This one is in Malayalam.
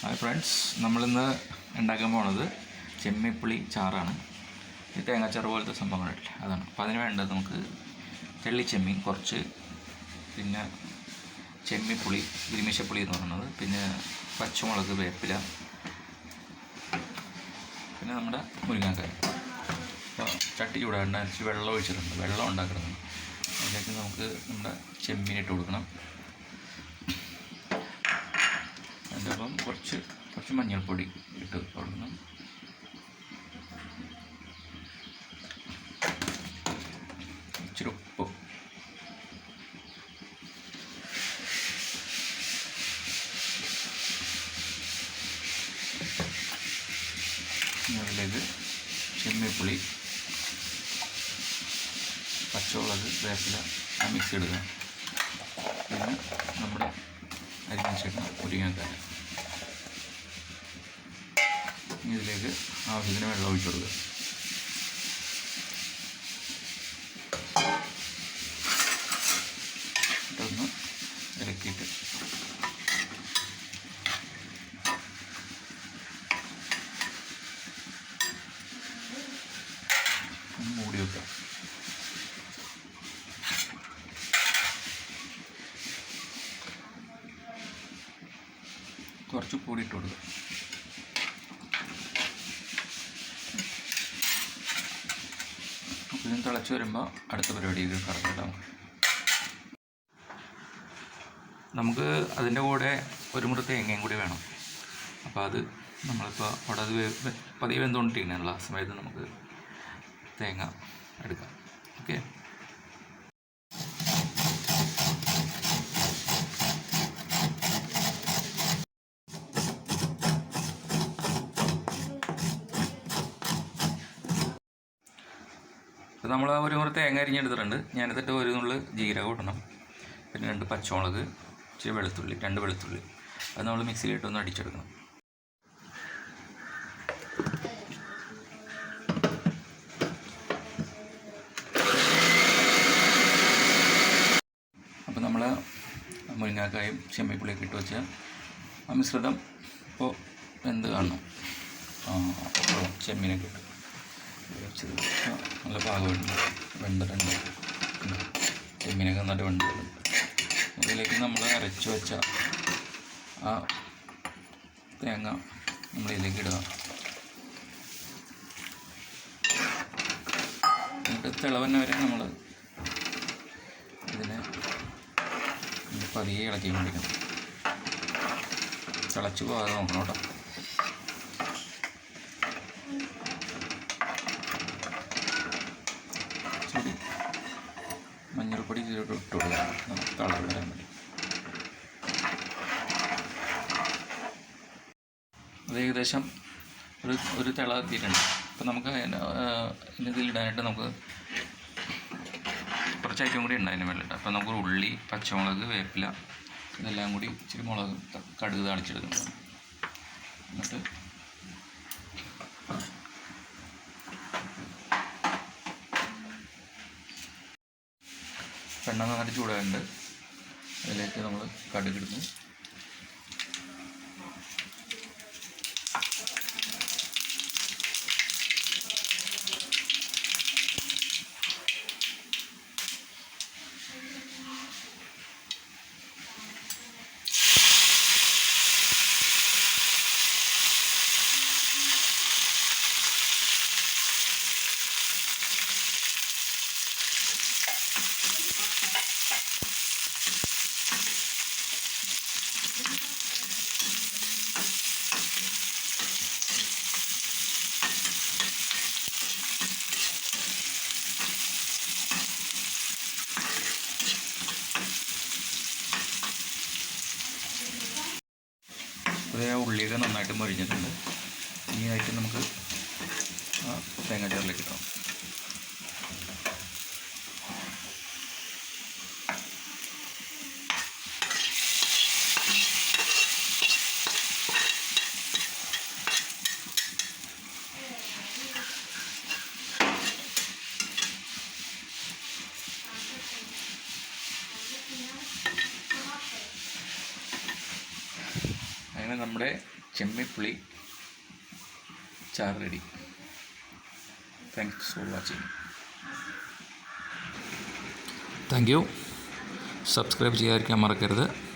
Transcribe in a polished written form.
ഹായ് ഫ്രണ്ട്സ്, നമ്മളിന്ന് ഉണ്ടാക്കാൻ പോണത് ചെമ്മിപ്പുളി ചാറാണ്. ഈ തേങ്ങാച്ചാറ് പോലത്തെ സംഭവങ്ങളില്ലേ, അതാണ്. അപ്പോൾ അതിന് വേണ്ടത് നമുക്ക് തെള്ളിച്ചെമ്മീൻ കുറച്ച്, പിന്നെ ചെമ്മിപ്പുളി, ഇരുമിശപ്പുളി എന്ന് പറയുന്നത്, പിന്നെ പച്ചമുളക്, വേപ്പില, പിന്നെ നമ്മുടെ മുരിങ്ങാക്കായ. അപ്പോൾ ചട്ടി ചൂടാണ്ട് അരച്ച് വെള്ളം ഒഴിച്ചിട്ടുണ്ട്. വെള്ളം ഉണ്ടാക്കുന്നത് അതിലേക്ക് നമുക്ക് നമ്മുടെ ചെമ്മീൻ ഇട്ട് കൊടുക്കണം. അതിൻ്റെ ഒപ്പം കുറച്ച് മഞ്ഞൾപ്പൊടി ഇട്ട് കൊടുക്കണം. ഇച്ചിരി ഉപ്പ്, അതിലേക്ക് ചെമ്മിപ്പുളി, പച്ചമുളക്, വേപ്പില മിക്സ് ഇടുക. പിന്നെ നമ്മുടെ അരിഞ്ഞിട്ട് മുരിങ്ങക്കായ, ഇതിലേക്ക് ആവശ്യത്തിന് വെള്ളം ഒഴിച്ചു കൊടുക്കുക. ഇതൊന്ന് ഇളക്കിയിട്ട് മൂടി വെക്കുക. കുറച്ച് പൊടി ഇട്ട് കൊടുക്കുക. ഇതിന് തിളച്ച് വരുമ്പോൾ അടുത്ത പരിപാടിയിൽ കറക്കിട്ടാൽ നമുക്ക് അതിൻ്റെ കൂടെ ഒരു മുറി തേങ്ങയും കൂടി വേണം. അപ്പോൾ അത് നമ്മളിപ്പോൾ അവിടെ അത് പതിയെ വെന്തുകൊണ്ടിരിക്കണമല്ലോ, ആ സമയത്ത് നമുക്ക് തേങ്ങ എടുക്കാം. ഓക്കെ, അപ്പോൾ നമ്മൾ ഒരു മുറി തേങ്ങ അരിഞ്ഞെടുത്തിട്ടുണ്ട്. ഞാനെടുത്തിട്ട് ഒരു നുള്ളി ജീരകം ഇടണം, പിന്നെ 2 പച്ചമുളക്, ഇച്ചിരി വെളുത്തുള്ളി, 2 വെളുത്തുള്ളി, അത് നമ്മൾ മിക്സിയിലിട്ടൊന്ന് അടിച്ചെടുക്കണം. അപ്പോൾ നമ്മൾ മുരിങ്ങാക്കായും ചെമ്മിപ്പുളിയൊക്കെ ഇട്ട് വെച്ച ആ മിശ്രിതം ഇപ്പോൾ വെന്ത് കാണണം. ചെമ്മീനൊക്കെ ഇട്ട് വെച്ചത് നല്ല പാകമുണ്ട്, വെന്തിട്ടുണ്ട്. ചെമ്മീനൊക്കെ നന്നായിട്ട് വെന്തിട്ടുണ്ട്. അതിലേക്ക് നമ്മൾ അരച്ച് വെച്ച ആ തേങ്ങ നമ്മളിതിലേക്ക് ഇടുക. എന്നിട്ട് തിളവന്നെ വരെ നമ്മൾ ഇതിനെ പതിയെ ഇളക്കിക്കൊണ്ടിരിക്കണം. തിളച്ച് പോകാതെ നോക്കണം കേട്ടോ. മഞ്ഞൾപ്പൊടി ഇട്ട് കൊടുക്കുക, നമുക്ക് കളർ വരാൻ വേണ്ടി. അത് ഏകദേശം ഒരു തിള എത്തിയിട്ടുണ്ട്. അപ്പോൾ നമുക്ക് ഇതിലിടാനായിട്ട് നമുക്ക് കുറച്ച് ഐറ്റം കൂടി ഉണ്ട് അതിന് വേണ്ടിയിട്ട്. അപ്പോൾ നമുക്ക് ഉള്ളി, പച്ചമുളക്, വേപ്പില, ഇതെല്ലാം കൂടി ഇച്ചിരി മുളക്, കടുക് താളിച്ചെടുക്കണം. എന്നിട്ട് എണ്ണ നന്നായിട്ട് ചൂടാറുണ്ട്. അതിലേക്ക് നമ്മൾ കടുക് ഇടുന്നു. അതേ ഉള്ളിയൊക്കെ നന്നായിട്ട് മൊരിഞ്ഞിട്ടുണ്ട്. ഇനി ആയിട്ട് നമുക്ക് തേങ്ങാച്ചാറിലേക്ക് ഇടാം. അങ്ങനെ നമ്മുടെ ചെമ്മിപ്പുളി ചാറ് ready. Thanks for watching. Thank you. Subscribe ചെയ്യാതിരിക്കാൻ മറക്കരുത്.